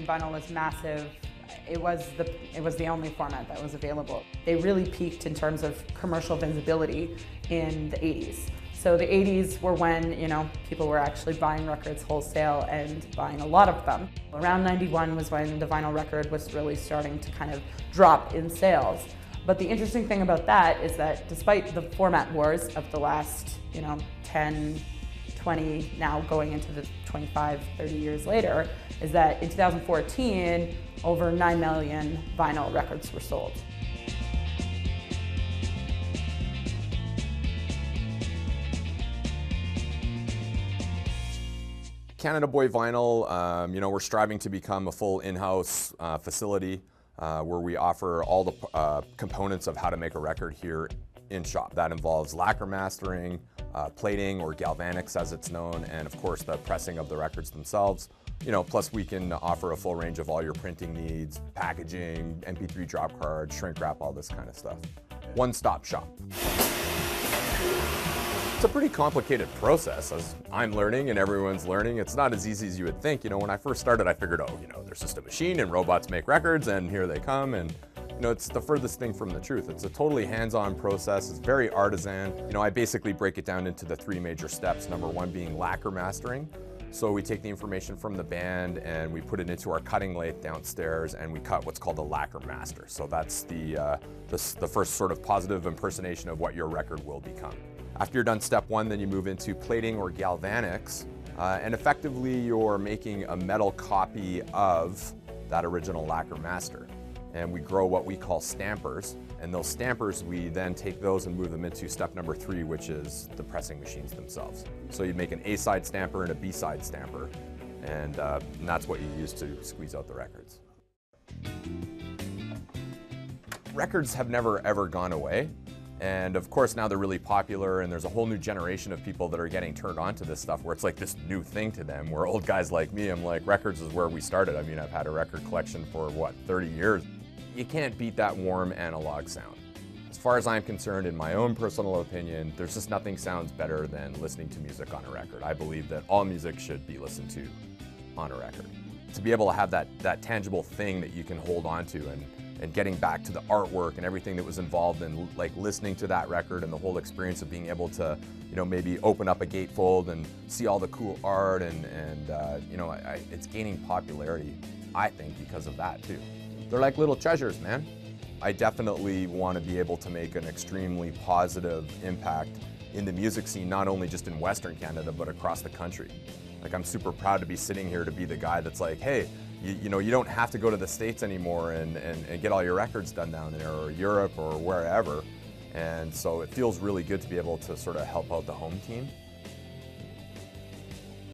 mean, vinyl was massive. It was the only format that was available. They really peaked in terms of commercial visibility in the 80s. So the 80s were when, you know, people were actually buying records wholesale and buying a lot of them. Around 91 was when the vinyl record was really starting to kind of drop in sales. But the interesting thing about that is that despite the format wars of the last, you know, 10, 20, now going into the 25, 30 years later, is that in 2014, over 9 million vinyl records were sold. Canada Boy Vinyl, you know, we're striving to become a full in-house facility where we offer all the components of how to make a record here in shop. That involves lacquer mastering, plating or galvanics as it's known, and of course the pressing of the records themselves. You know, plus we can offer a full range of all your printing needs, packaging, MP3 drop cards, shrink wrap, all this kind of stuff. One-stop shop. It's a pretty complicated process, as I'm learning and everyone's learning. It's not as easy as you would think. You know, when I first started, I figured, oh, you know, there's just a machine and robots make records and here they come, and you know, it's the furthest thing from the truth. It's a totally hands-on process. It's very artisan. You know, I basically break it down into the 3 major steps. Number 1 being lacquer mastering. So we take the information from the band and we put it into our cutting lathe downstairs and we cut what's called a lacquer master. So that's the first sort of positive impersonation of what your record will become. After you're done step 1, then you move into plating or galvanics, and effectively you're making a metal copy of that original lacquer master. And we grow what we call stampers, and those stampers, we then take those and move them into step number 3, which is the pressing machines themselves. So you make an A-side stamper and a B-side stamper, and that's what you use to squeeze out the records. Records have never ever gone away, and of course now they're really popular, and there's a whole new generation of people that are getting turned on to this stuff where it's like this new thing to them, where old guys like me, I'm like, records is where we started. I mean, I've had a record collection for what, 30 years. You can't beat that warm analog sound. As far as I'm concerned, in my own personal opinion, there's just nothing sounds better than listening to music on a record. I believe that all music should be listened to on a record. To be able to have that tangible thing that you can hold on to, and getting back to the artwork and everything that was involved in like listening to that record and the whole experience of being able to, you know, maybe open up a gatefold and see all the cool art and you know, it's gaining popularity, I think, because of that too. They're like little treasures, man. I definitely want to be able to make an extremely positive impact in the music scene, not only just in Western Canada, but across the country. Like, I'm super proud to be sitting here to be the guy that's like, hey, you know, you don't have to go to the States anymore and get all your records done down there, or Europe or wherever. And so it feels really good to be able to sort of help out the home team.